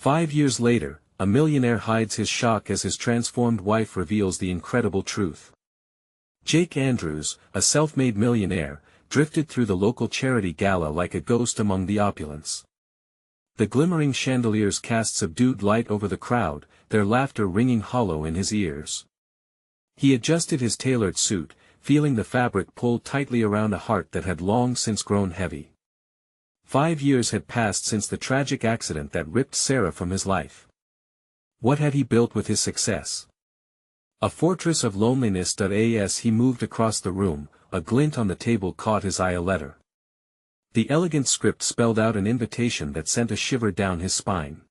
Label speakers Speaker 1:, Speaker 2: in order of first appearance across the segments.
Speaker 1: 5 years later, a millionaire hides his shock as his transformed wife reveals the incredible truth. Jake Andrews, a self-made millionaire, drifted through the local charity gala like a ghost among the opulence. The glimmering chandeliers cast subdued light over the crowd, their laughter ringing hollow in his ears. He adjusted his tailored suit, feeling the fabric pull tightly around a heart that had long since grown heavy. 5 years had passed since the tragic accident that ripped Sarah from his life. What had he built with his success? A fortress of loneliness. As he moved across the room, a glint on the table caught his eye. A letter. The elegant script spelled out an invitation that sent a shiver down his spine.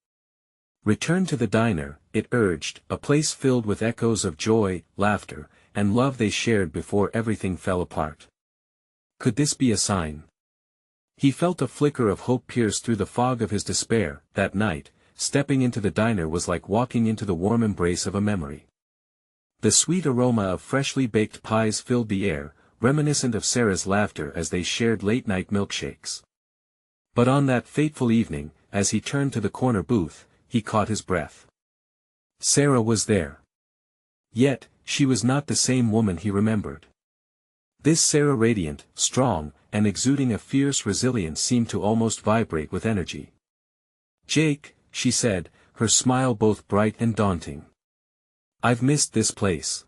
Speaker 1: Return to the diner, it urged, a place filled with echoes of joy, laughter, and love they shared before everything fell apart. Could this be a sign? He felt a flicker of hope pierce through the fog of his despair. That night, stepping into the diner was like walking into the warm embrace of a memory. The sweet aroma of freshly baked pies filled the air, reminiscent of Sarah's laughter as they shared late-night milkshakes. But on that fateful evening, as he turned to the corner booth, he caught his breath. Sarah was there. Yet, she was not the same woman he remembered. This Sarah, radiant, strong, and exuding a fierce resilience, seemed to almost vibrate with energy. "Jake," she said, her smile both bright and daunting. "I've missed this place."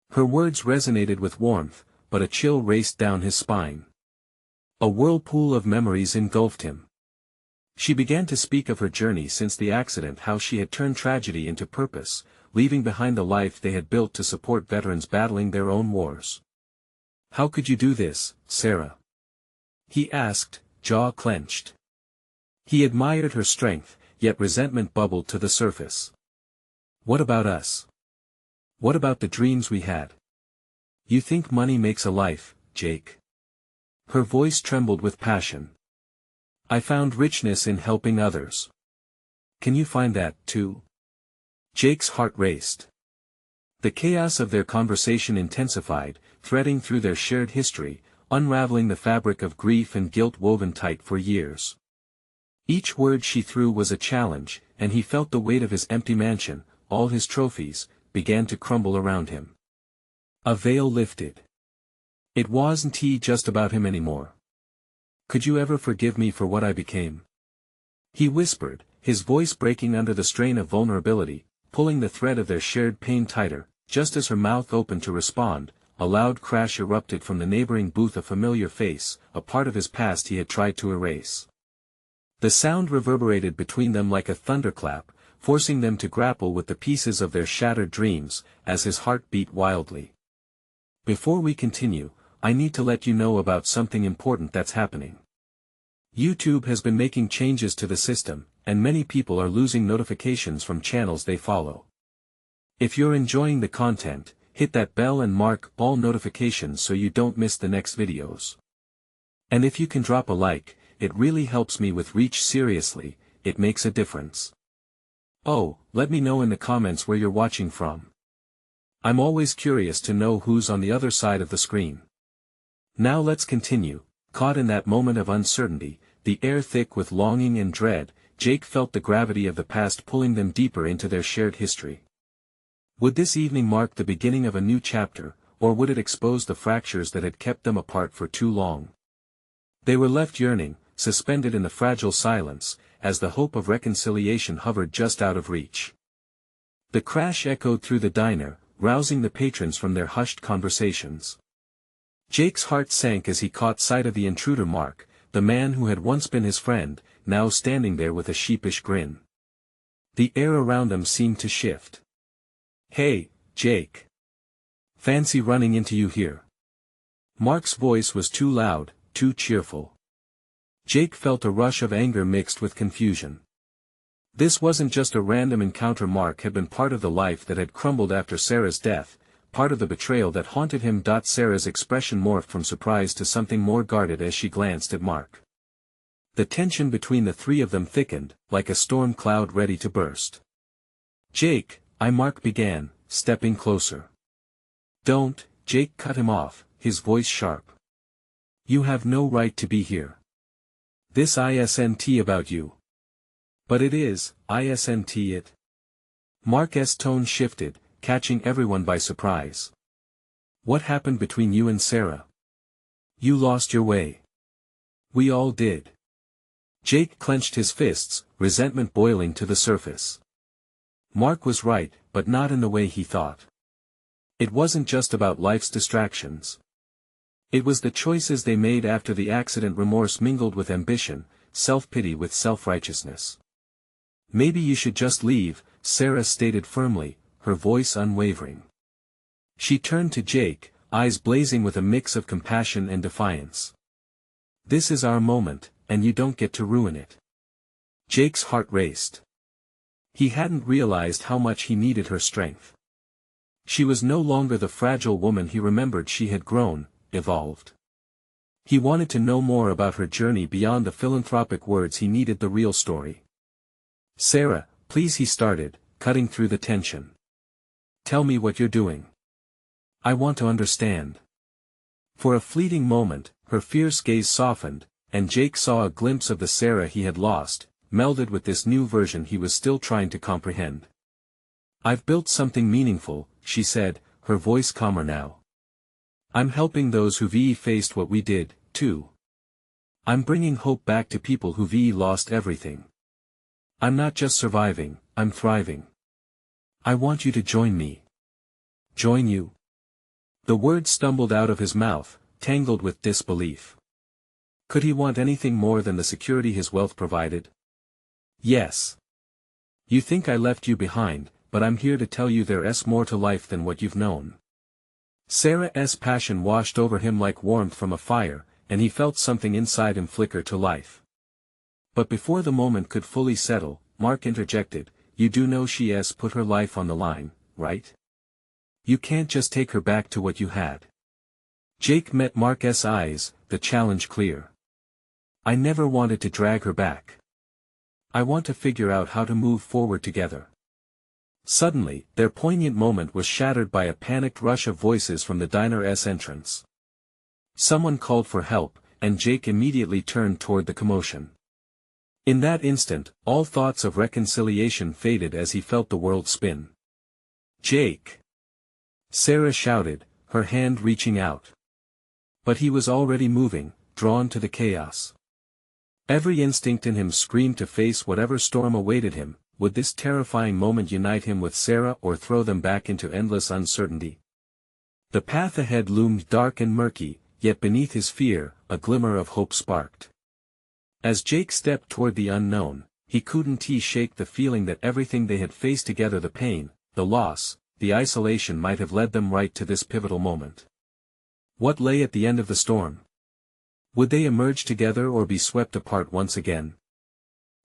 Speaker 1: Her words resonated with warmth, but a chill raced down his spine. A whirlpool of memories engulfed him. She began to speak of her journey since the accident, how she had turned tragedy into purpose, leaving behind the life they had built to support veterans battling their own wars. "How could you do this, Sarah?" he asked, jaw clenched. He admired her strength, yet resentment bubbled to the surface. "What about us? What about the dreams we had? You think money makes a life, Jake?" Her voice trembled with passion. "I found richness in helping others. Can you find that, too?" Jake's heart raced. The chaos of their conversation intensified, threading through their shared history, unraveling the fabric of grief and guilt woven tight for years. Each word she threw was a challenge, and he felt the weight of his empty mansion, all his trophies, began to crumble around him. A veil lifted. It wasn't just about him anymore. "Could you ever forgive me for what I became?" he whispered, his voice breaking under the strain of vulnerability, pulling the thread of their shared pain tighter. Just as her mouth opened to respond, a loud crash erupted from the neighboring booth, a familiar face, a part of his past he had tried to erase. The sound reverberated between them like a thunderclap, forcing them to grapple with the pieces of their shattered dreams, as his heart beat wildly. "Before we continue, I need to let you know about something important that's happening. YouTube has been making changes to the system, and many people are losing notifications from channels they follow. If you're enjoying the content, hit that bell and mark all notifications so you don't miss the next videos. And if you can drop a like, it really helps me with reach. Seriously, it makes a difference. Oh, let me know in the comments where you're watching from. I'm always curious to know who's on the other side of the screen." Now let's continue. Caught in that moment of uncertainty, the air thick with longing and dread, Jake felt the gravity of the past pulling them deeper into their shared history. Would this evening mark the beginning of a new chapter, or would it expose the fractures that had kept them apart for too long? They were left yearning, suspended in the fragile silence, as the hope of reconciliation hovered just out of reach. The crash echoed through the diner, rousing the patrons from their hushed conversations. Jake's heart sank as he caught sight of the intruder, Mark, the man who had once been his friend, now standing there with a sheepish grin. The air around them seemed to shift. "Hey, Jake. Fancy running into you here." Mark's voice was too loud, too cheerful. Jake felt a rush of anger mixed with confusion. This wasn't just a random encounter. Mark had been part of the life that had crumbled after Sarah's death, part of the betrayal that haunted him. Sarah's expression morphed from surprise to something more guarded as she glanced at Mark. The tension between the three of them thickened, like a storm cloud ready to burst. "Jake," Mark began, stepping closer. "Don't," Jake cut him off, his voice sharp. "You have no right to be here. This isn't about you." But it isn't it? Mark's tone shifted, catching everyone by surprise. What happened between you and Sarah? You lost your way. We all did. Jake clenched his fists, resentment boiling to the surface. Mark was right, but not in the way he thought. It wasn't just about life's distractions. It was the choices they made after the accident. Remorse mingled with ambition, self-pity with self-righteousness. Maybe you should just leave, Sarah stated firmly, her voice unwavering. She turned to Jake, eyes blazing with a mix of compassion and defiance. This is our moment, and you don't get to ruin it. Jake's heart raced. He hadn't realized how much he needed her strength. She was no longer the fragile woman he remembered. She had grown, evolved. He wanted to know more about her journey beyond the philanthropic words. He needed the real story. Sarah, please, he started, cutting through the tension. Tell me what you're doing. I want to understand. For a fleeting moment, her fierce gaze softened, and Jake saw a glimpse of the Sarah he had lost, melded with this new version he was still trying to comprehend. I've built something meaningful, she said, her voice calmer now. I'm helping those who've faced what we did, too. I'm bringing hope back to people who've lost everything. I'm not just surviving, I'm thriving. I want you to join me. Join you? The words stumbled out of his mouth, tangled with disbelief. Could he want anything more than the security his wealth provided? Yes. You think I left you behind, but I'm here to tell you there's more to life than what you've known. Sarah's passion washed over him like warmth from a fire, and he felt something inside him flicker to life. But before the moment could fully settle, Mark interjected, you do know she's put her life on the line, right? You can't just take her back to what you had. Jake met Mark's eyes, the challenge clear. I never wanted to drag her back. I want to figure out how to move forward together. Suddenly, their poignant moment was shattered by a panicked rush of voices from the diner's entrance. Someone called for help, and Jake immediately turned toward the commotion. In that instant, all thoughts of reconciliation faded as he felt the world spin. Jake! Sarah shouted, her hand reaching out. But he was already moving, drawn to the chaos. Every instinct in him screamed to face whatever storm awaited him. Would this terrifying moment unite him with Sarah or throw them back into endless uncertainty? The path ahead loomed dark and murky, yet beneath his fear, a glimmer of hope sparked. As Jake stepped toward the unknown, he couldn't shake the feeling that everything they had faced together, the pain, the loss, the isolation, might have led them right to this pivotal moment. What lay at the end of the storm? Would they emerge together or be swept apart once again?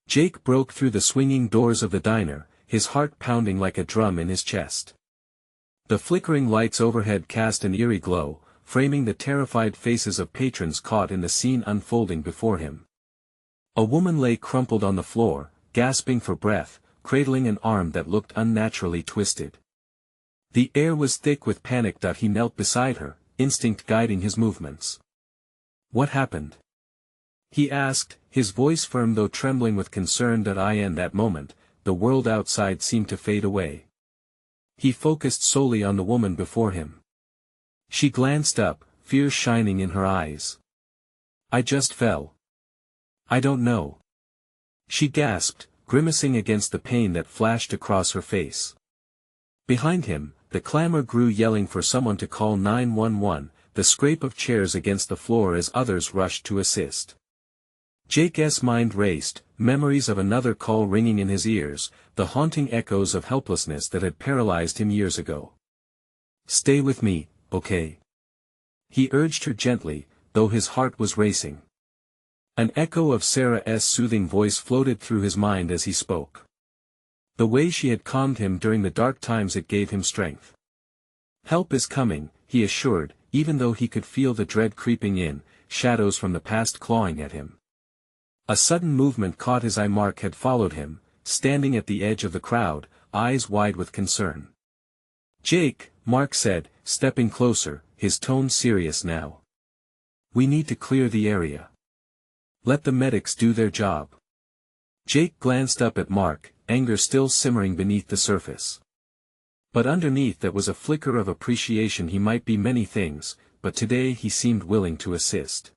Speaker 1: Jake broke through the swinging doors of the diner, his heart pounding like a drum in his chest. The flickering lights overhead cast an eerie glow, framing the terrified faces of patrons caught in the scene unfolding before him. A woman lay crumpled on the floor, gasping for breath, cradling an arm that looked unnaturally twisted. The air was thick with panic. He knelt beside her, instinct guiding his movements. What happened? He asked, his voice firm though trembling with concern. In that moment, the world outside seemed to fade away. He focused solely on the woman before him. She glanced up, fear shining in her eyes. I just fell. I don't know. She gasped, grimacing against the pain that flashed across her face. Behind him, the clamor grew, yelling for someone to call 911, the scrape of chairs against the floor as others rushed to assist. Jake's mind raced, memories of another call ringing in his ears, the haunting echoes of helplessness that had paralyzed him years ago. Stay with me, okay? He urged her gently, though his heart was racing. An echo of Sarah's soothing voice floated through his mind as he spoke. The way she had calmed him during the dark times, it gave him strength. Help is coming, he assured, even though he could feel the dread creeping in, shadows from the past clawing at him. A sudden movement caught his eye. Mark had followed him, standing at the edge of the crowd, eyes wide with concern. Jake, Mark said, stepping closer, his tone serious now. We need to clear the area. Let the medics do their job. Jake glanced up at Mark, anger still simmering beneath the surface. But underneath that was a flicker of appreciation. He might be many things, but today he seemed willing to assist.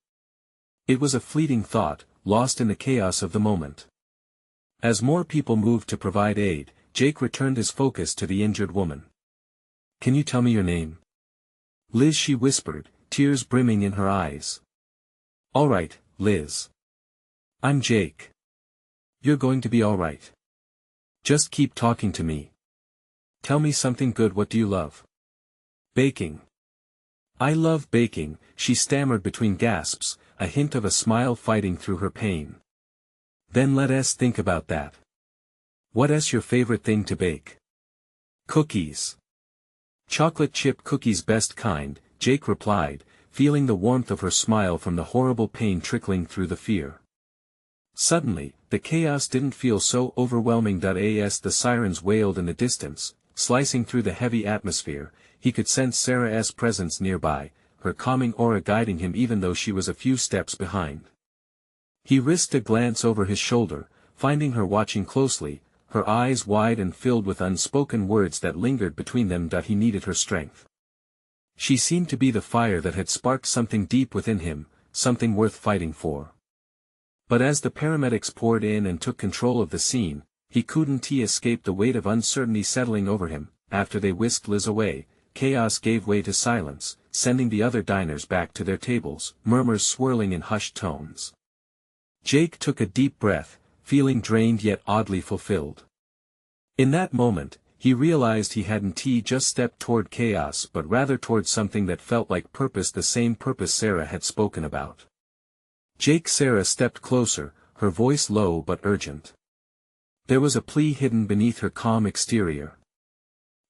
Speaker 1: It was a fleeting thought, lost in the chaos of the moment. As more people moved to provide aid, Jake returned his focus to the injured woman. "Can you tell me your name?" "Liz," she whispered, tears brimming in her eyes. "All right, Liz. I'm Jake. You're going to be all right. Just keep talking to me. Tell me something good. What do you love?" "Baking." "I love baking," she stammered between gasps, a hint of a smile fighting through her pain. "Then let us think about that. What's your favorite thing to bake?" "Cookies. Chocolate chip cookies, best kind," Jake replied, feeling the warmth of her smile from the horrible pain trickling through the fear. Suddenly, the chaos didn't feel so overwhelming. As the sirens wailed in the distance, slicing through the heavy atmosphere, he could sense Sarah's presence nearby, her calming aura guiding him even though she was a few steps behind. He risked a glance over his shoulder, finding her watching closely, her eyes wide and filled with unspoken words that lingered between them. He needed her strength. She seemed to be the fire that had sparked something deep within him, something worth fighting for. But as the paramedics poured in and took control of the scene, he couldn't escape the weight of uncertainty settling over him. After they whisked Liz away, chaos gave way to silence, sending the other diners back to their tables, murmurs swirling in hushed tones. Jake took a deep breath, feeling drained yet oddly fulfilled. In that moment, he realized he hadn't just stepped toward chaos but rather toward something that felt like purpose, the same purpose Sarah had spoken about. Sarah stepped closer, her voice low but urgent. There was a plea hidden beneath her calm exterior.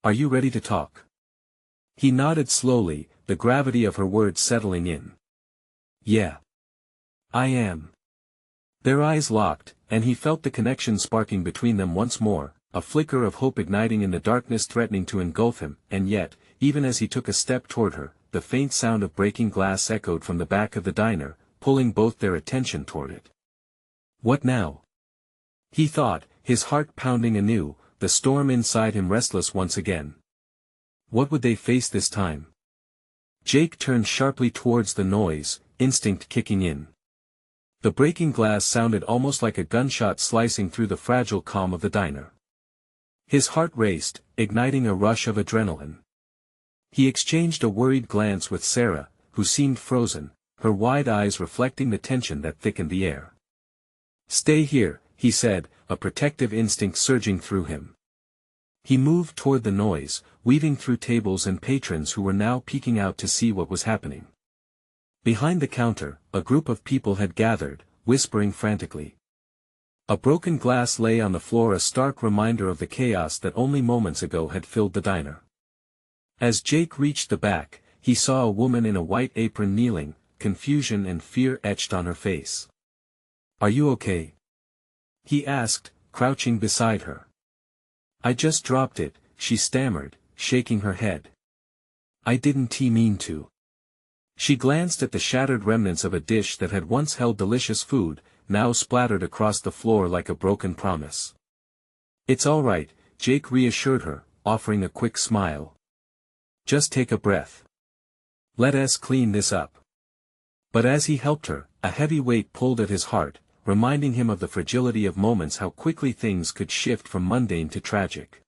Speaker 1: "Are you ready to talk?" He nodded slowly, the gravity of her words settling in. "Yeah. I am." Their eyes locked, and he felt the connection sparking between them once more, a flicker of hope igniting in the darkness threatening to engulf him, and yet, even as he took a step toward her, the faint sound of breaking glass echoed from the back of the diner, pulling both their attention toward it. What now? He thought, his heart pounding anew, the storm inside him restless once again. What would they face this time? Jake turned sharply towards the noise, instinct kicking in. The breaking glass sounded almost like a gunshot slicing through the fragile calm of the diner. His heart raced, igniting a rush of adrenaline. He exchanged a worried glance with Sarah, who seemed frozen, her wide eyes reflecting the tension that thickened the air. "Stay here," he said, a protective instinct surging through him. He moved toward the noise, weaving through tables and patrons who were now peeking out to see what was happening. Behind the counter, a group of people had gathered, whispering frantically. A broken glass lay on the floor, a stark reminder of the chaos that only moments ago had filled the diner. As Jake reached the back, he saw a woman in a white apron kneeling, confusion and fear etched on her face. "Are you okay?" he asked, crouching beside her. "I just dropped it," she stammered, shaking her head. "I didn't mean to." She glanced at the shattered remnants of a dish that had once held delicious food, now splattered across the floor like a broken promise. "It's all right," Jake reassured her, offering a quick smile. "Just take a breath. Let us clean this up." But as he helped her, a heavy weight pulled at his heart, reminding him of the fragility of moments, how quickly things could shift from mundane to tragic.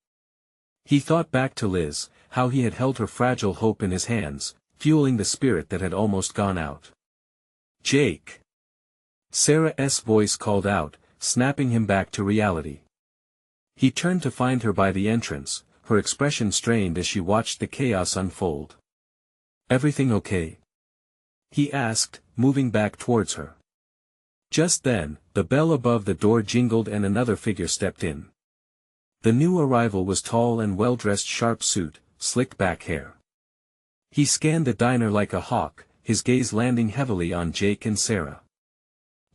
Speaker 1: He thought back to Liz, how he had held her fragile hope in his hands, fueling the spirit that had almost gone out. "Jake!" Sarah's voice called out, snapping him back to reality. He turned to find her by the entrance, her expression strained as she watched the chaos unfold. "Everything okay?" he asked, moving back towards her. Just then, the bell above the door jingled and another figure stepped in. The new arrival was tall and well-dressed, sharp suit, slicked back hair. He scanned the diner like a hawk, his gaze landing heavily on Jake and Sarah.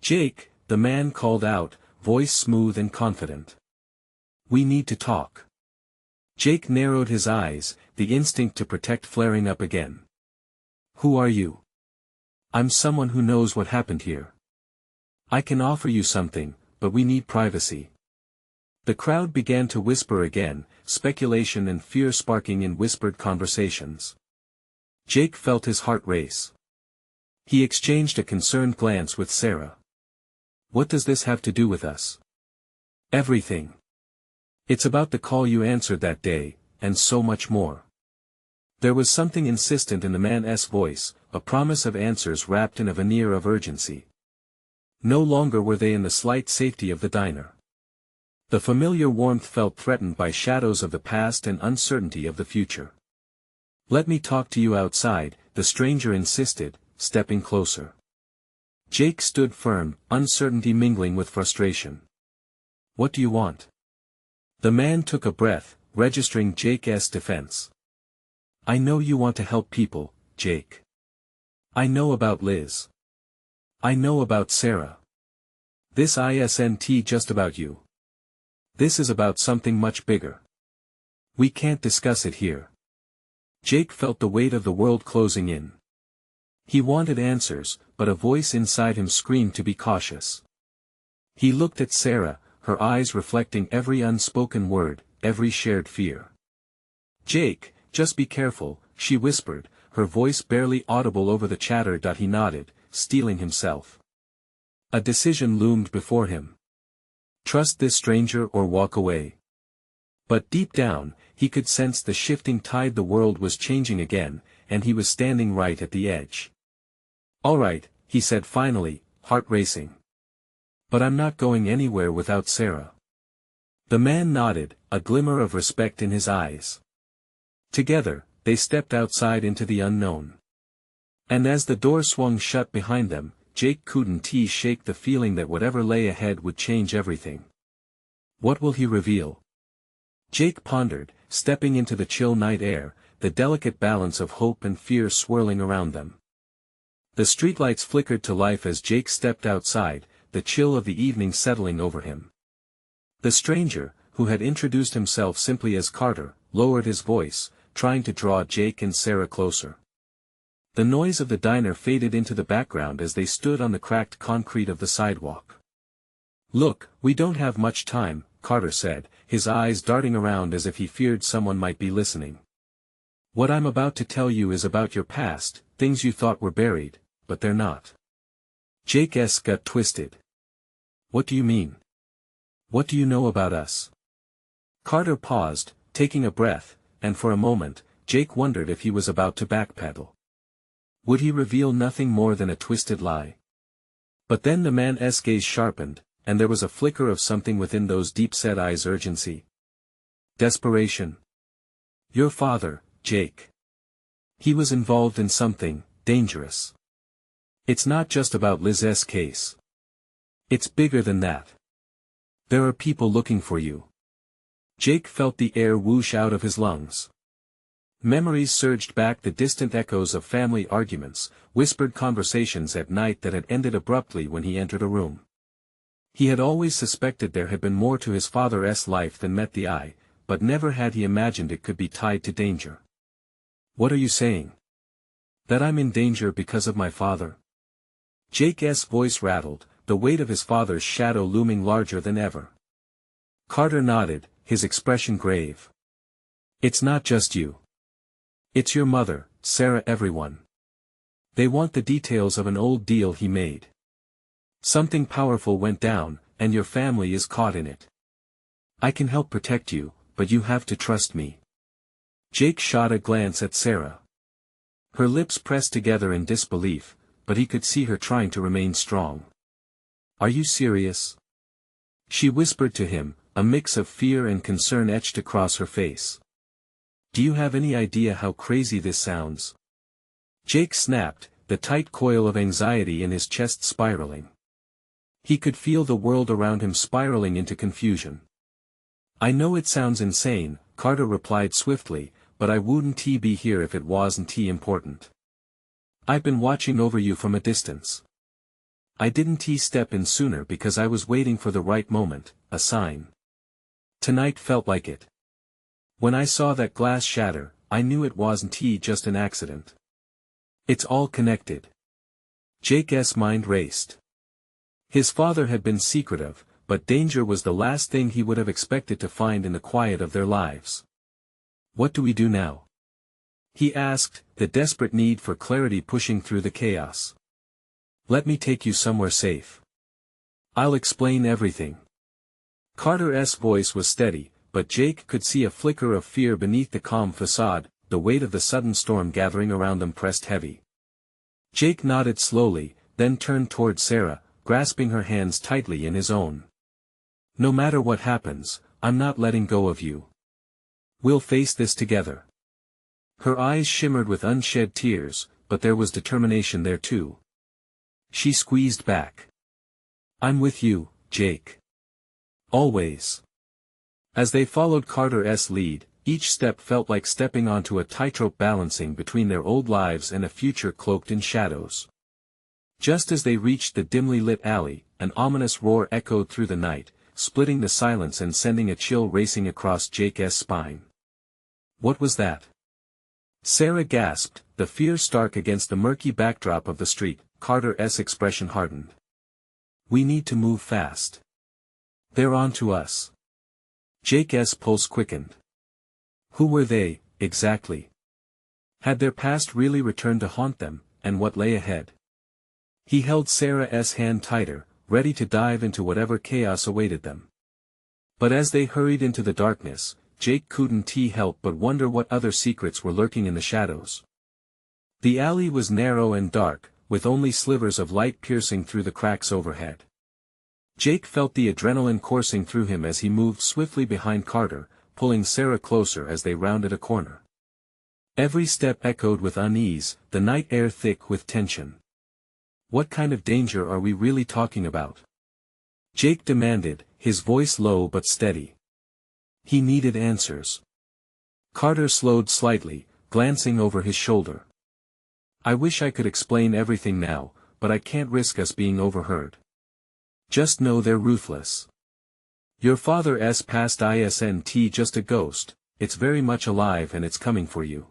Speaker 1: "Jake," the man called out, voice smooth and confident. "We need to talk." Jake narrowed his eyes, the instinct to protect flaring up again. "Who are you?" "I'm someone who knows what happened here. I can offer you something," but we need privacy. The crowd began to whisper again, speculation and fear sparking in whispered conversations. Jake felt his heart race. He exchanged a concerned glance with Sarah. What does this have to do with us? Everything. It's about the call you answered that day, and so much more. There was something insistent in the man's voice, a promise of answers wrapped in a veneer of urgency. No longer were they in the slight safety of the diner. The familiar warmth felt threatened by shadows of the past and uncertainty of the future. Let me talk to you outside, the stranger insisted, stepping closer. Jake stood firm, uncertainty mingling with frustration. What do you want? The man took a breath, registering Jake's defense. I know you want to help people, Jake. I know about Liz. I know about Sarah. This isn't just about you. This is about something much bigger. We can't discuss it here. Jake felt the weight of the world closing in. He wanted answers, but a voice inside him screamed to be cautious. He looked at Sarah, her eyes reflecting every unspoken word, every shared fear. Jake, just be careful, she whispered, her voice barely audible over the chatter. He nodded, steeling himself. A decision loomed before him. Trust this stranger or walk away. But deep down, he could sense the shifting tide. The world was changing again, and he was standing right at the edge. All right, he said finally, heart racing. But I'm not going anywhere without Sarah. The man nodded, a glimmer of respect in his eyes. Together, they stepped outside into the unknown. And as the door swung shut behind them, Jake couldn't shake the feeling that whatever lay ahead would change everything. What will he reveal? Jake pondered, stepping into the chill night air, the delicate balance of hope and fear swirling around them. The streetlights flickered to life as Jake stepped outside, the chill of the evening settling over him. The stranger, who had introduced himself simply as Carter, lowered his voice, trying to draw Jake and Sarah closer. The noise of the diner faded into the background as they stood on the cracked concrete of the sidewalk. Look, we don't have much time, Carter said, his eyes darting around as if he feared someone might be listening. What I'm about to tell you is about your past, things you thought were buried, but they're not. Jake's gut twisted. What do you mean? What do you know about us? Carter paused, taking a breath, and for a moment, Jake wondered if he was about to backpedal. Would he reveal nothing more than a twisted lie? But then the man's gaze sharpened, and there was a flicker of something within those deep-set eyes: urgency. Desperation. Your father, Jake. He was involved in something dangerous. It's not just about Liz's case. It's bigger than that. There are people looking for you. Jake felt the air whoosh out of his lungs. Memories surged back, the distant echoes of family arguments, whispered conversations at night that had ended abruptly when he entered a room. He had always suspected there had been more to his father's life than met the eye, but never had he imagined it could be tied to danger. What are you saying? That I'm in danger because of my father? Jake's voice rattled, the weight of his father's shadow looming larger than ever. Carter nodded, his expression grave. It's not just you. It's your mother, Sarah, everyone. They want the details of an old deal he made. Something powerful went down, and your family is caught in it. I can help protect you, but you have to trust me. Jake shot a glance at Sarah. Her lips pressed together in disbelief, but he could see her trying to remain strong. Are you serious? She whispered to him, a mix of fear and concern etched across her face. Do you have any idea how crazy this sounds? Jake snapped, the tight coil of anxiety in his chest spiraling. He could feel the world around him spiraling into confusion. I know it sounds insane, Carter replied swiftly, but I wouldn't be here if it wasn't important. I've been watching over you from a distance. I didn't step in sooner because I was waiting for the right moment, a sign. Tonight felt like it. When I saw that glass shatter, I knew it wasn't just an accident. It's all connected. Jake's mind raced. His father had been secretive, but danger was the last thing he would have expected to find in the quiet of their lives. "What do we do now?" he asked, the desperate need for clarity pushing through the chaos. "Let me take you somewhere safe. I'll explain everything." Carter's voice was steady, but Jake could see a flicker of fear beneath the calm facade. The weight of the sudden storm gathering around them pressed heavy. Jake nodded slowly, then turned toward Sarah, grasping her hands tightly in his own. "No matter what happens, I'm not letting go of you. We'll face this together." Her eyes shimmered with unshed tears, but there was determination there too. She squeezed back. "I'm with you, Jake. Always." As they followed Carter's lead, each step felt like stepping onto a tightrope balancing between their old lives and a future cloaked in shadows. Just as they reached the dimly lit alley, an ominous roar echoed through the night, splitting the silence and sending a chill racing across Jake's spine. "What was that?" Sarah gasped, the fear stark against the murky backdrop of the street. Carter's expression hardened. "We need to move fast. They're on to us." Jake's pulse quickened. Who were they, exactly? Had their past really returned to haunt them, and what lay ahead? He held Sarah's hand tighter, ready to dive into whatever chaos awaited them. But as they hurried into the darkness, Jake couldn't help but wonder what other secrets were lurking in the shadows. The alley was narrow and dark, with only slivers of light piercing through the cracks overhead. Jake felt the adrenaline coursing through him as he moved swiftly behind Carter, pulling Sarah closer as they rounded a corner. Every step echoed with unease, the night air thick with tension. "What kind of danger are we really talking about?" Jake demanded, his voice low but steady. He needed answers. Carter slowed slightly, glancing over his shoulder. "I wish I could explain everything now, but I can't risk us being overheard. Just know they're ruthless. Your father's past isn't just a ghost, it's very much alive and it's coming for you."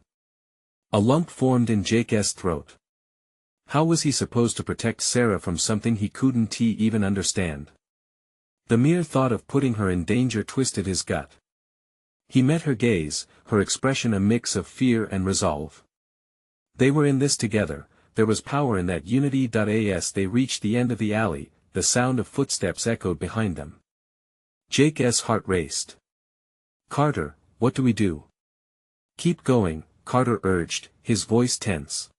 Speaker 1: A lump formed in Jake's throat. How was he supposed to protect Sarah from something he couldn't even understand? The mere thought of putting her in danger twisted his gut. He met her gaze, her expression a mix of fear and resolve. They were in this together, there was power in that unity. As they reached the end of the alley, the sound of footsteps echoed behind them. Jake's heart raced. "Carter, what do we do?" "Keep going," Carter urged, his voice tense.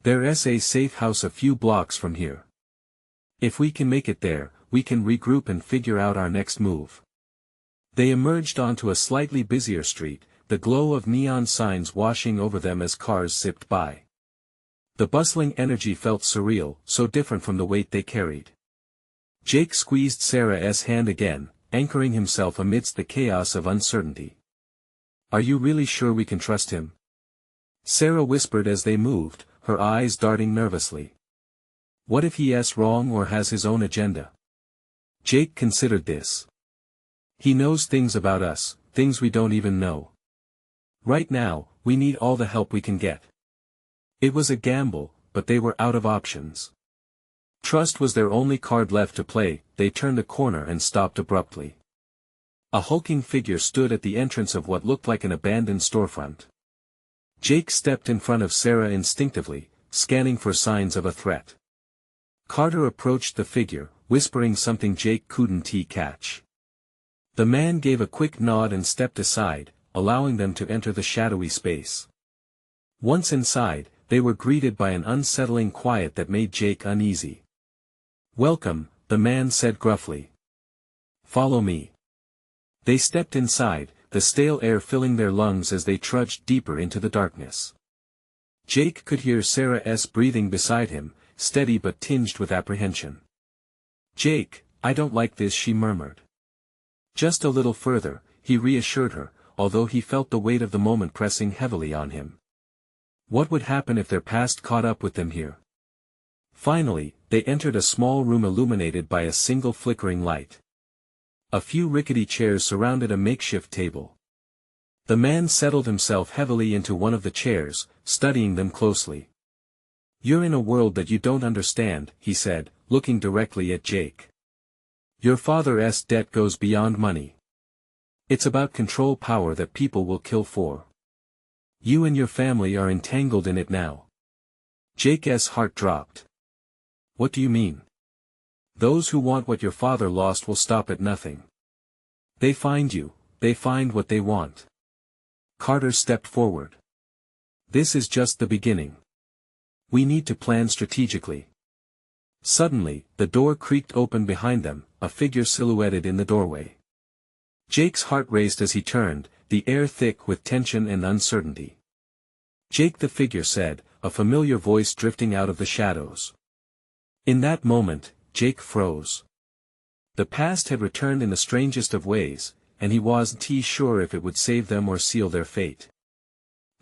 Speaker 1: "There's a safe house a few blocks from here. If we can make it there, we can regroup and figure out our next move." They emerged onto a slightly busier street, the glow of neon signs washing over them as cars zipped by. The bustling energy felt surreal, so different from the weight they carried. Jake squeezed Sarah's hand again, anchoring himself amidst the chaos of uncertainty. "Are you really sure we can trust him?" Sarah whispered as they moved, her eyes darting nervously. "What if he's wrong or has his own agenda?" Jake considered this. "He knows things about us, things we don't even know. Right now, we need all the help we can get." It was a gamble, but they were out of options. Trust was their only card left to play. They turned a corner and stopped abruptly. A hulking figure stood at the entrance of what looked like an abandoned storefront. Jake stepped in front of Sarah instinctively, scanning for signs of a threat. Carter approached the figure, whispering something Jake couldn't catch. The man gave a quick nod and stepped aside, allowing them to enter the shadowy space. Once inside, they were greeted by an unsettling quiet that made Jake uneasy. "Welcome," the man said gruffly. "Follow me." They stepped inside, the stale air filling their lungs as they trudged deeper into the darkness. Jake could hear Sarah's breathing beside him, steady but tinged with apprehension. "Jake, I don't like this," she murmured. "Just a little further," he reassured her, although he felt the weight of the moment pressing heavily on him. What would happen if their past caught up with them here? Finally, they entered a small room illuminated by a single flickering light. A few rickety chairs surrounded a makeshift table. The man settled himself heavily into one of the chairs, studying them closely. "You're in a world that you don't understand," he said, looking directly at Jake. Your father's debt goes beyond money. It's about control power that people will kill for. You and your family are entangled in it now. Jake's heart dropped. What do you mean? Those who want what your father lost will stop at nothing. They find you, they find what they want. Carter stepped forward. This is just the beginning. We need to plan strategically. Suddenly, the door creaked open behind them, a figure silhouetted in the doorway. Jake's heart raced as he turned, the air thick with tension and uncertainty. Jake, the figure said, a familiar voice drifting out of the shadows. In that moment, Jake froze. The past had returned in the strangest of ways, and he wasn't sure if it would save them or seal their fate.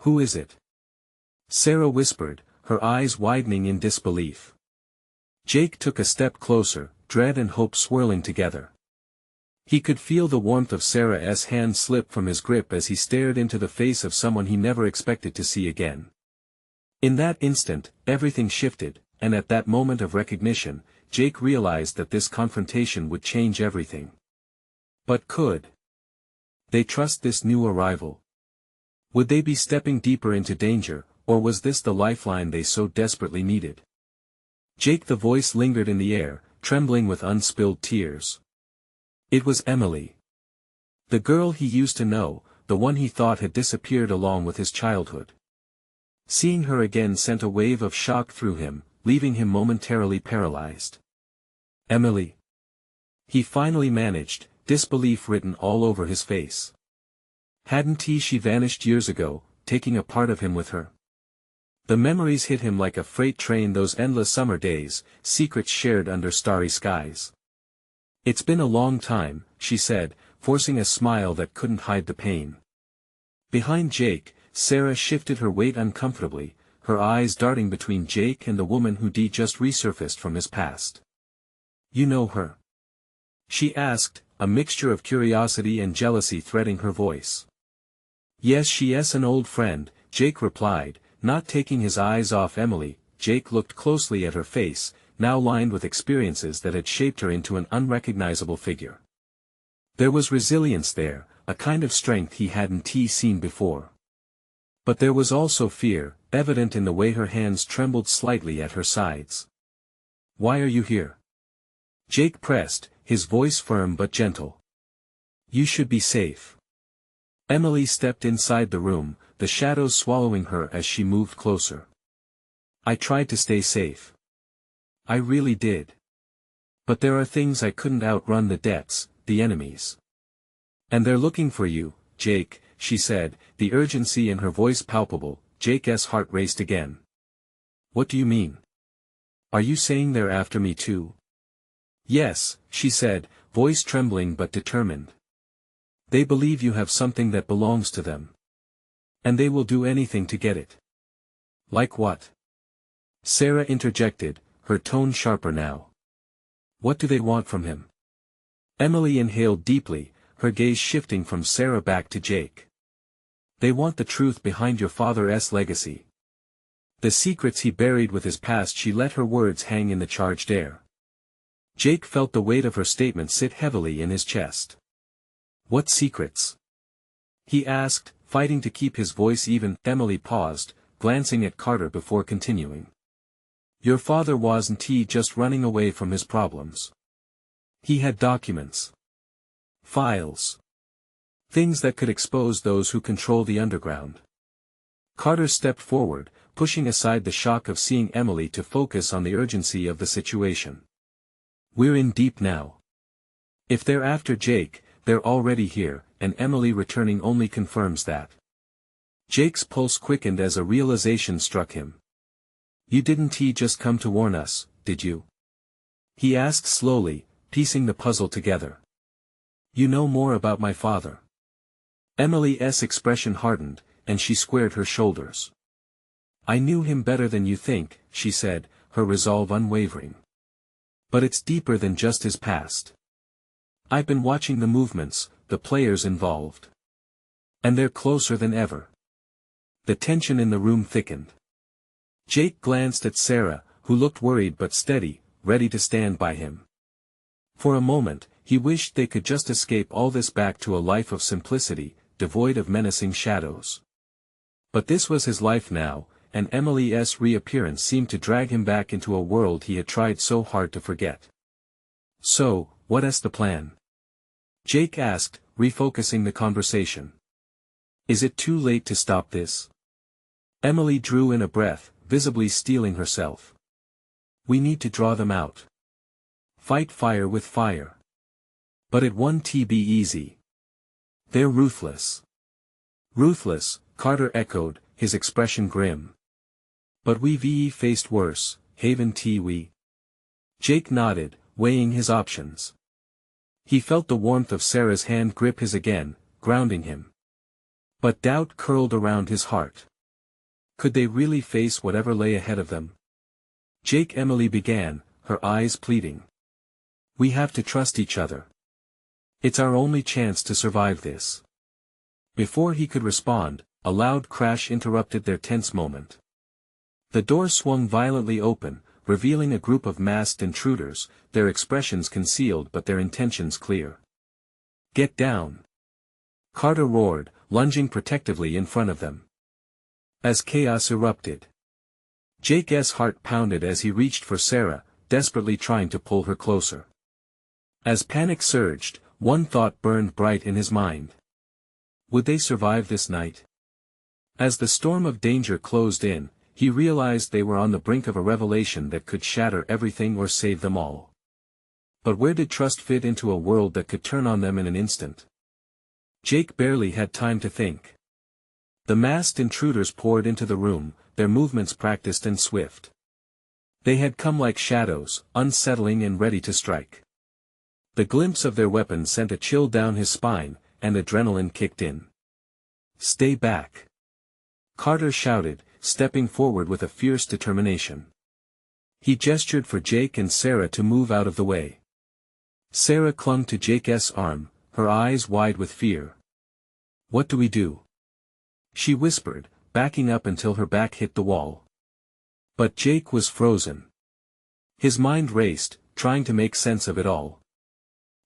Speaker 1: Who is it? Sarah whispered, her eyes widening in disbelief. Jake took a step closer, dread and hope swirling together. He could feel the warmth of Sarah's hand slip from his grip as he stared into the face of someone he never expected to see again. In that instant, everything shifted, and at that moment of recognition, Jake realized that this confrontation would change everything. But could they trust this new arrival? Would they be stepping deeper into danger, or was this the lifeline they so desperately needed? Jake, the voice lingered in the air, trembling with unspilled tears. It was Emily. The girl he used to know, the one he thought had disappeared along with his childhood. Seeing her again sent a wave of shock through him, leaving him momentarily paralyzed. Emily. He finally managed, disbelief written all over his face. Hadn't she vanished years ago, taking a part of him with her? The memories hit him like a freight train, those endless summer days, secrets shared under starry skies. It's been a long time, she said, forcing a smile that couldn't hide the pain. Behind Jake, Sarah shifted her weight uncomfortably, her eyes darting between Jake and the woman who just resurfaced from his past. You know her? She asked, a mixture of curiosity and jealousy threading her voice. Yes, she's an old friend, Jake replied, not taking his eyes off Emily. Jake looked closely at her face, now lined with experiences that had shaped her into an unrecognizable figure. There was resilience there, a kind of strength he hadn't seen before. But there was also fear, evident in the way her hands trembled slightly at her sides. Why are you here? Jake pressed, his voice firm but gentle. You should be safe. Emily stepped inside the room, the shadows swallowing her as she moved closer. I tried to stay safe. I really did. But there are things I couldn't outrun, the debts, the enemies. And they're looking for you, Jake, she said, the urgency in her voice palpable. Jake's heart raced again. What do you mean? Are you saying they're after me too? Yes, she said, voice trembling but determined. They believe you have something that belongs to them. And they will do anything to get it. Like what? Sarah interjected, her tone sharper now. What do they want from him? Emily inhaled deeply, her gaze shifting from Sarah back to Jake. They want the truth behind your father's legacy. The secrets he buried with his past. She let her words hang in the charged air. Jake felt the weight of her statement sit heavily in his chest. What secrets? He asked, fighting to keep his voice even. Emily paused, glancing at Carter before continuing. Your father wasn't just running away from his problems. He had documents. Files. Things that could expose those who control the underground. Carter stepped forward, pushing aside the shock of seeing Emily to focus on the urgency of the situation. We're in deep now. If they're after Jake, they're already here, and Emily returning only confirms that. Jake's pulse quickened as a realization struck him. You didn't just come to warn us, did you? He asked slowly, piecing the puzzle together. You know more about my father. Emily's expression hardened, and she squared her shoulders. I knew him better than you think, she said, her resolve unwavering. But it's deeper than just his past. I've been watching the movements, the players involved. And they're closer than ever. The tension in the room thickened. Jake glanced at Sarah, who looked worried but steady, ready to stand by him. For a moment, he wished they could just escape all this back to a life of simplicity, devoid of menacing shadows. But this was his life now, and Emily's reappearance seemed to drag him back into a world he had tried so hard to forget. "So, what's the plan?" Jake asked, refocusing the conversation. "Is it too late to stop this?" Emily drew in a breath, visibly steeling herself. "We need to draw them out. Fight fire with fire. But it won't be easy. They're ruthless." "Ruthless," Carter echoed, his expression grim. "But we've faced worse, haven't we?" Jake nodded, weighing his options. He felt the warmth of Sarah's hand grip his again, grounding him. But doubt curled around his heart. Could they really face whatever lay ahead of them? Emily began, her eyes pleading. "We have to trust each other. It's our only chance to survive this." Before he could respond, a loud crash interrupted their tense moment. The door swung violently open, revealing a group of masked intruders, their expressions concealed but their intentions clear. "Get down!" Carter roared, lunging protectively in front of them. As chaos erupted, Jake's heart pounded as he reached for Sarah, desperately trying to pull her closer. As panic surged, one thought burned bright in his mind. Would they survive this night? As the storm of danger closed in, he realized they were on the brink of a revelation that could shatter everything or save them all. But where did trust fit into a world that could turn on them in an instant? Jake barely had time to think. The masked intruders poured into the room, their movements practiced and swift. They had come like shadows, unsettling and ready to strike. The glimpse of their weapons sent a chill down his spine, and adrenaline kicked in. "Stay back!" Carter shouted, stepping forward with a fierce determination. He gestured for Jake and Sarah to move out of the way. Sarah clung to Jake's arm, her eyes wide with fear. "What do we do?" she whispered, backing up until her back hit the wall. But Jake was frozen. His mind raced, trying to make sense of it all.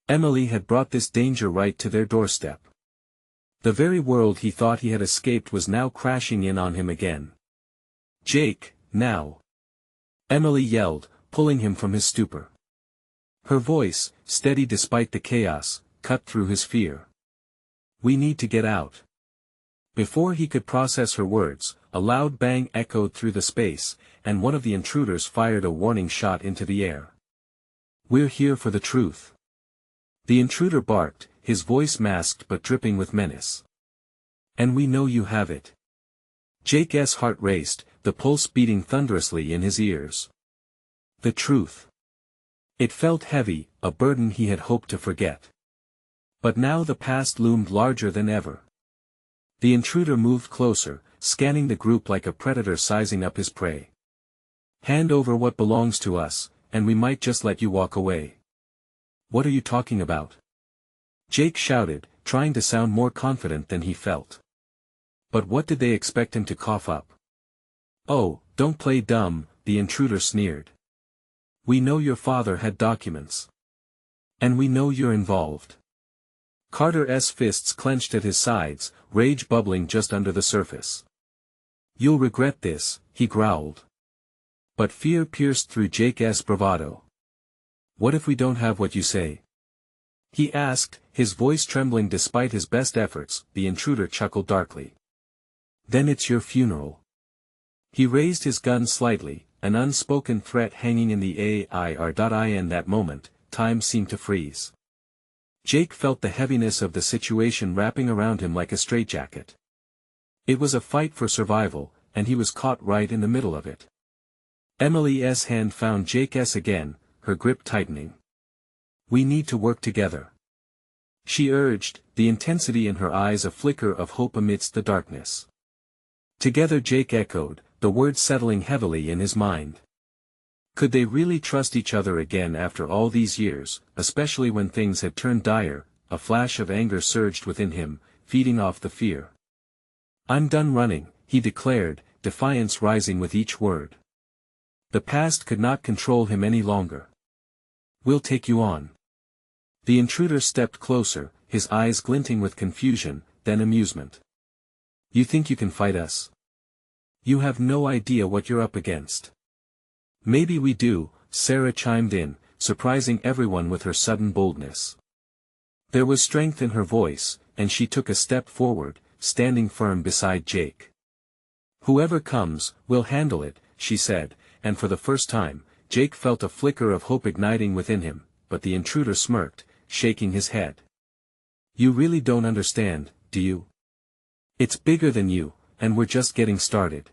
Speaker 1: Emily had brought this danger right to their doorstep. The very world he thought he had escaped was now crashing in on him again. "Jake, now!" Emily yelled, pulling him from his stupor. Her voice, steady despite the chaos, cut through his fear. "We need to get out." Before he could process her words, a loud bang echoed through the space, and one of the intruders fired a warning shot into the air. "We're here for the truth." The intruder barked, his voice masked but dripping with menace. "And we know you have it." Jake's heart raced, the pulse beating thunderously in his ears. The truth. It felt heavy, a burden he had hoped to forget. But now the past loomed larger than ever. The intruder moved closer, scanning the group like a predator sizing up his prey. "Hand over what belongs to us, and we might just let you walk away." "What are you talking about?" Jake shouted, trying to sound more confident than he felt. But what did they expect him to cough up? "Oh, don't play dumb," the intruder sneered. "We know your father had documents. And we know you're involved." Carter's fists clenched at his sides, rage bubbling just under the surface. "You'll regret this," he growled. But fear pierced through Jake's bravado. "What if we don't have what you say?" he asked, his voice trembling despite his best efforts. The intruder chuckled darkly. "Then it's your funeral." He raised his gun slightly, an unspoken threat hanging in the air. In that moment, time seemed to freeze. Jake felt the heaviness of the situation wrapping around him like a straitjacket. It was a fight for survival, and he was caught right in the middle of it. Emily's hand found Jake's again, her grip tightening. "We need to work together," she urged, the intensity in her eyes a flicker of hope amidst the darkness. Together, Jake echoed, the words settling heavily in his mind. Could they really trust each other again after all these years, especially when things had turned dire? A flash of anger surged within him, feeding off the fear. "I'm done running," he declared, defiance rising with each word. The past could not control him any longer. "We'll take you on." The intruder stepped closer, his eyes glinting with confusion, then amusement. You think you can fight us? You have no idea what you're up against. Maybe we do, Sarah chimed in, surprising everyone with her sudden boldness. There was strength in her voice, and she took a step forward, standing firm beside Jake. Whoever comes, we'll handle it, she said, and for the first time, Jake felt a flicker of hope igniting within him, but the intruder smirked, shaking his head. You really don't understand, do you? It's bigger than you, and we're just getting started.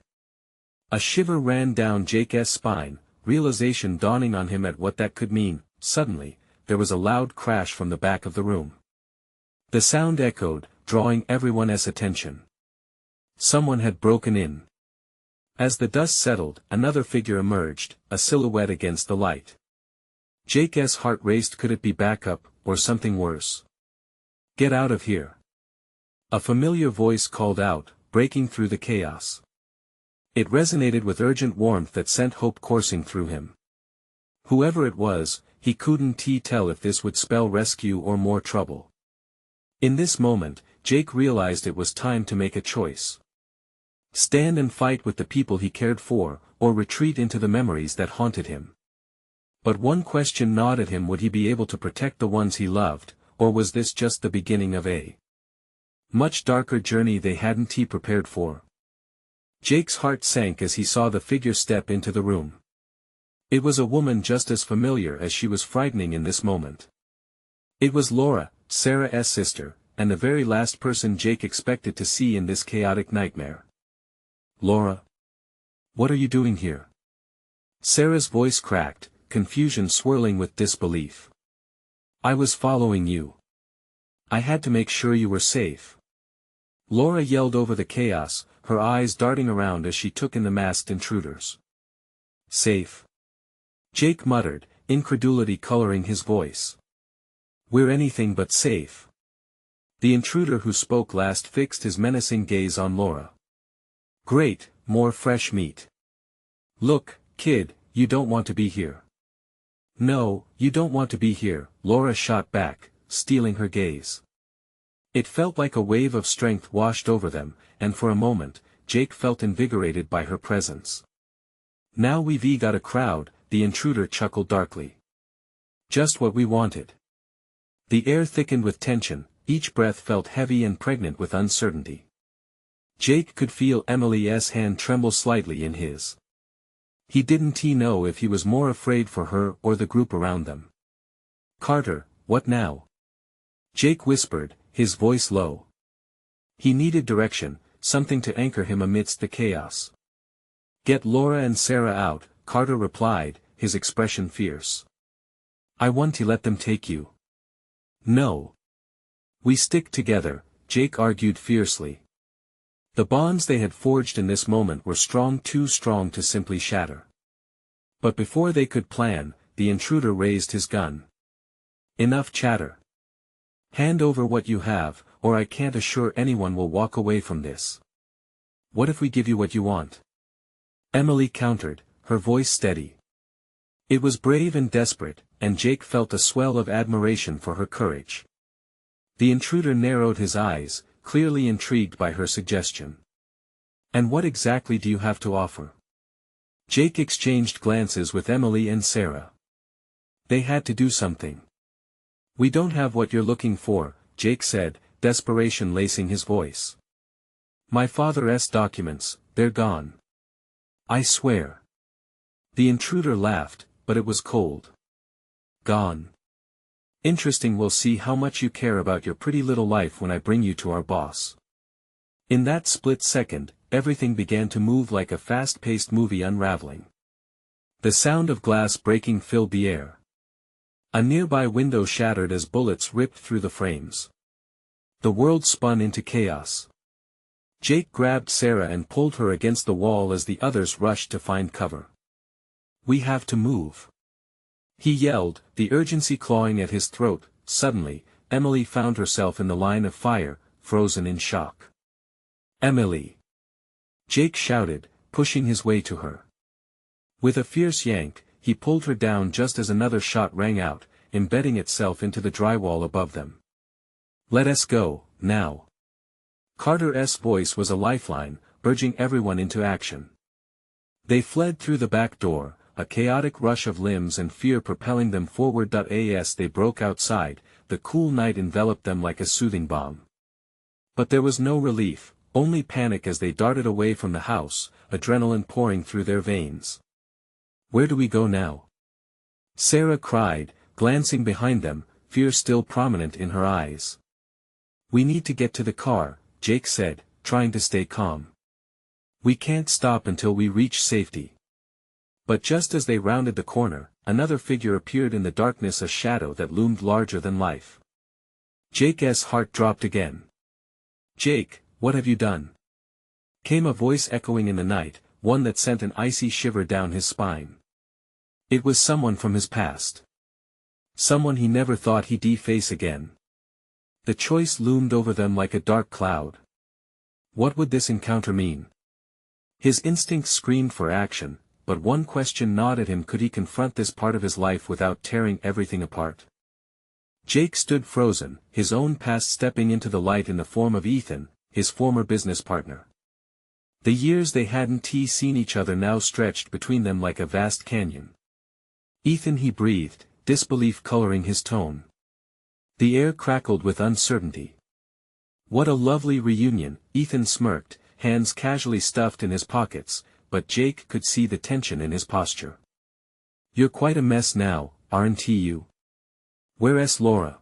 Speaker 1: A shiver ran down Jake's spine, realization dawning on him at what that could mean. Suddenly, there was a loud crash from the back of the room. The sound echoed, drawing everyone's attention. Someone had broken in. As the dust settled, another figure emerged, a silhouette against the light. Jake's heart raced. Could it be backup, or something worse? Get out of here. A familiar voice called out, breaking through the chaos. It resonated with urgent warmth that sent hope coursing through him. Whoever it was, he couldn't tell if this would spell rescue or more trouble. In this moment, Jake realized it was time to make a choice. Stand and fight with the people he cared for, or retreat into the memories that haunted him. But one question gnawed at him: would he be able to protect the ones he loved, or was this just the beginning of a much darker journey they hadn't prepared for? Jake's heart sank as he saw the figure step into the room. It was a woman just as familiar as she was frightening in this moment. It was Laura, Sarah's sister, and the very last person Jake expected to see in this chaotic nightmare. Laura? What are you doing here? Sarah's voice cracked, confusion swirling with disbelief. I was following you. I had to make sure you were safe. Laura yelled over the chaos, her eyes darting around as she took in the masked intruders. Safe? Jake muttered, incredulity coloring his voice. We're anything but safe. The intruder who spoke last fixed his menacing gaze on Laura. Great, more fresh meat. Look, kid, you don't want to be here. No, you don't want to be here, Laura shot back, stealing her gaze. It felt like a wave of strength washed over them, and for a moment, Jake felt invigorated by her presence. Now we've got a crowd, the intruder chuckled darkly. Just what we wanted. The air thickened with tension, each breath felt heavy and pregnant with uncertainty. Jake could feel Emily's hand tremble slightly in his. He didn't know if he was more afraid for her or the group around them. Carter, what now? Jake whispered, his voice low. He needed direction, something to anchor him amidst the chaos. Get Laura and Sarah out, Carter replied, his expression fierce. I want to let them take you. No. We stick together, Jake argued fiercely. The bonds they had forged in this moment were strong, too strong to simply shatter. But before they could plan, the intruder raised his gun. Enough chatter. Hand over what you have, or I can't assure anyone will walk away from this. What if we give you what you want? Emily countered, her voice steady. It was brave and desperate, and Jake felt a swell of admiration for her courage. The intruder narrowed his eyes, clearly intrigued by her suggestion. And what exactly do you have to offer? Jake exchanged glances with Emily and Sarah. They had to do something. We don't have what you're looking for, Jake said, desperation lacing his voice. My father's documents, they're gone. I swear. The intruder laughed, but it was cold. Gone. Interesting, we'll see how much you care about your pretty little life when I bring you to our boss. In that split second, everything began to move like a fast-paced movie unraveling. The sound of glass breaking filled the air. A nearby window shattered as bullets ripped through the frames. The world spun into chaos. Jake grabbed Sarah and pulled her against the wall as the others rushed to find cover. We have to move. He yelled, the urgency clawing at his throat. Suddenly, Emily found herself in the line of fire, frozen in shock. Emily! Jake shouted, pushing his way to her. With a fierce yank, he pulled her down just as another shot rang out, embedding itself into the drywall above them. "Let us go, now." Carter's voice was a lifeline, urging everyone into action. They fled through the back door, a chaotic rush of limbs and fear propelling them forward. As they broke outside, the cool night enveloped them like a soothing balm. But there was no relief, only panic as they darted away from the house, adrenaline pouring through their veins. "Where do we go now?" Sarah cried, glancing behind them, fear still prominent in her eyes. "We need to get to the car," Jake said, trying to stay calm. "We can't stop until we reach safety." But just as they rounded the corner, another figure appeared in the darkness, a shadow that loomed larger than life. Jake's heart dropped again. "Jake, what have you done?" came a voice echoing in the night, one that sent an icy shiver down his spine. It was someone from his past. Someone he never thought he'd face again. The choice loomed over them like a dark cloud. What would this encounter mean? His instincts screamed for action, but one question gnawed at him: could he confront this part of his life without tearing everything apart? Jake stood frozen, his own past stepping into the light in the form of Ethan, his former business partner. The years they hadn't seen each other now stretched between them like a vast canyon. "Ethan," he breathed, disbelief coloring his tone. The air crackled with uncertainty. "What a lovely reunion," Ethan smirked, hands casually stuffed in his pockets, but Jake could see the tension in his posture. "You're quite a mess now, aren't you?" "Where's Laura?"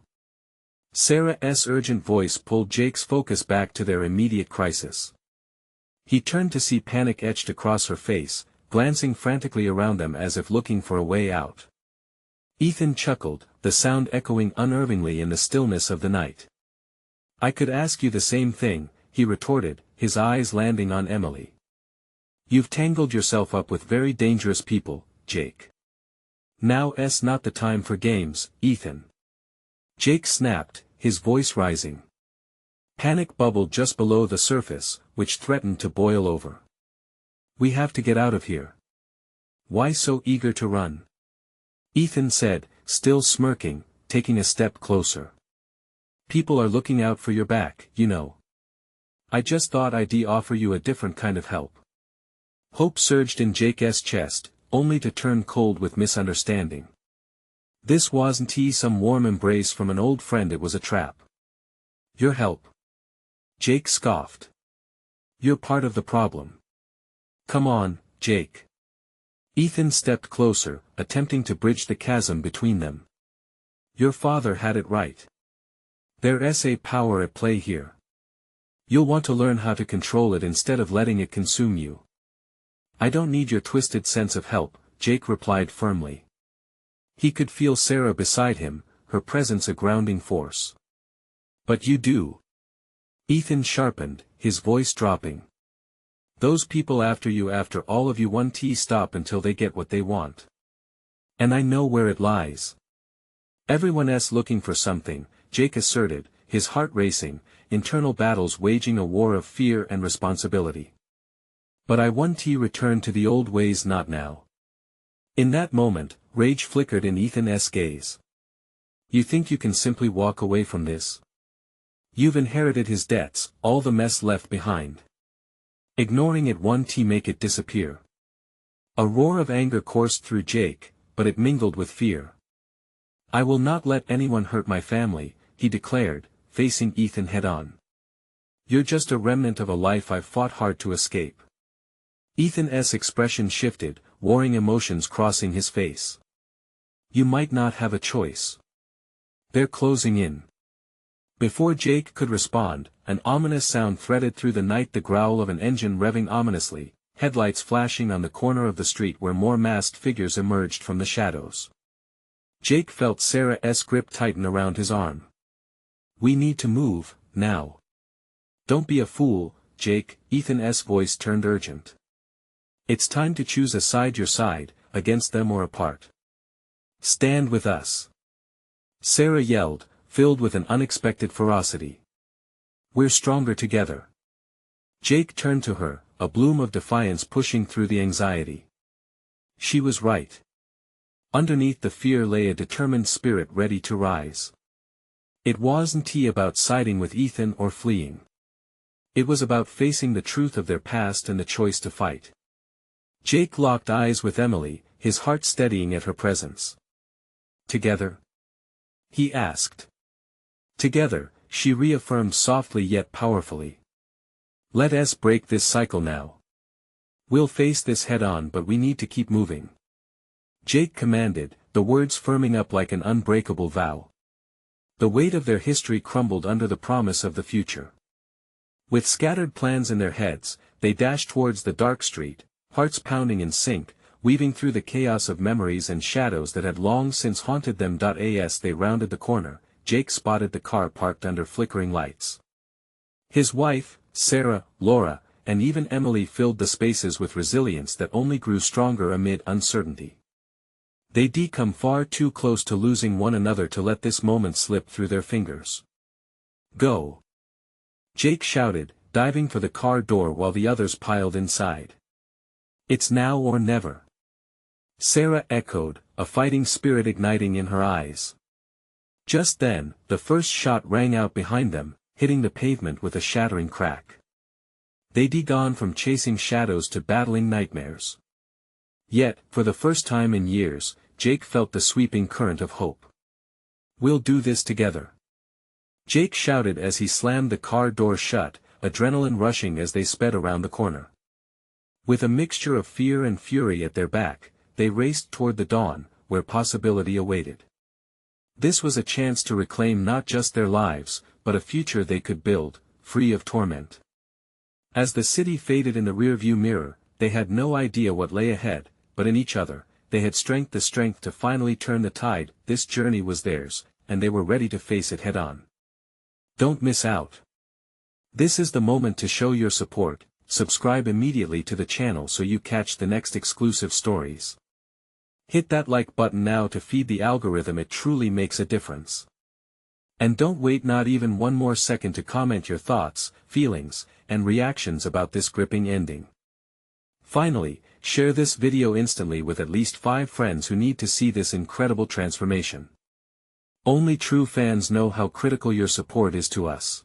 Speaker 1: Sarah's urgent voice pulled Jake's focus back to their immediate crisis. He turned to see panic etched across her face, glancing frantically around them as if looking for a way out. Ethan chuckled, the sound echoing unnervingly in the stillness of the night. "I could ask you the same thing," he retorted, his eyes landing on Emily. "You've tangled yourself up with very dangerous people, Jake. Now's not the time for games, Ethan." Jake snapped, his voice rising. Panic bubbled just below the surface, which threatened to boil over. "We have to get out of here." "Why so eager to run?" Ethan said, still smirking, taking a step closer. "People are looking out for your back, you know. I just thought I'd offer you a different kind of help." Hope surged in Jake's chest, only to turn cold with misunderstanding. This wasn't some warm embrace from an old friend, it was a trap. "Your help?" Jake scoffed. "You're part of the problem." "Come on, Jake." Ethan stepped closer, attempting to bridge the chasm between them. "Your father had it right. There's a power at play here. You'll want to learn how to control it instead of letting it consume you." "I don't need your twisted sense of help," Jake replied firmly. He could feel Sarah beside him, her presence a grounding force. "But you do." Ethan sharpened, his voice dropping. "Those people after you, after all of you, won't stop until they get what they want. And I know where it lies." "Everyone's looking for something," Jake asserted, his heart racing, internal battles waging a war of fear and responsibility. "But I won't return to the old ways, not now." In that moment, rage flickered in Ethan's gaze. "You think you can simply walk away from this? You've inherited his debts, all the mess left behind. Ignoring it won't make it disappear." A roar of anger coursed through Jake, but it mingled with fear. "I will not let anyone hurt my family," he declared, facing Ethan head-on. "You're just a remnant of a life I've fought hard to escape." Ethan's expression shifted, warring emotions crossing his face. "You might not have a choice. They're closing in." Before Jake could respond, an ominous sound threaded through the night, the growl of an engine revving ominously, headlights flashing on the corner of the street where more masked figures emerged from the shadows. Jake felt Sarah's grip tighten around his arm. "We need to move, now." "Don't be a fool, Jake," Ethan's voice turned urgent. "It's time to choose a side, your side, against them or apart. Stand with us." Sarah yelled, filled with an unexpected ferocity. "We're stronger together." Jake turned to her, a bloom of defiance pushing through the anxiety. She was right. Underneath the fear lay a determined spirit ready to rise. It wasn't about siding with Ethan or fleeing. It was about facing the truth of their past and the choice to fight. Jake locked eyes with Emily, his heart steadying at her presence. "Together?" he asked. "Together," she reaffirmed softly yet powerfully. "Let us break this cycle now. We'll face this head-on, but we need to keep moving," Jake commanded, the words firming up like an unbreakable vow. The weight of their history crumbled under the promise of the future. With scattered plans in their heads, they dashed towards the dark street, hearts pounding in sync, weaving through the chaos of memories and shadows that had long since haunted them. As they rounded the corner, Jake spotted the car parked under flickering lights. His wife, Sarah, Laura, and even Emily filled the spaces with resilience that only grew stronger amid uncertainty. They'd come far too close to losing one another to let this moment slip through their fingers. "Go!" Jake shouted, diving for the car door while the others piled inside. "It's now or never," Sarah echoed, a fighting spirit igniting in her eyes. Just then, the first shot rang out behind them, hitting the pavement with a shattering crack. They'd gone from chasing shadows to battling nightmares. Yet, for the first time in years, Jake felt the sweeping current of hope. "We'll do this together," Jake shouted as he slammed the car door shut, adrenaline rushing as they sped around the corner. With a mixture of fear and fury at their back, they raced toward the dawn, where possibility awaited. This was a chance to reclaim not just their lives, but a future they could build, free of torment. As the city faded in the rearview mirror, they had no idea what lay ahead, but in each other, they had the strength to finally turn the tide. This journey was theirs, and they were ready to face it head-on. Don't miss out. This is the moment to show your support. Subscribe immediately to the channel so you catch the next exclusive stories. Hit that like button now to feed the algorithm, it truly makes a difference. And don't wait not even one more second to comment your thoughts, feelings, and reactions about this gripping ending. Finally, share this video instantly with at least 5 friends who need to see this incredible transformation. Only true fans know how critical your support is to us.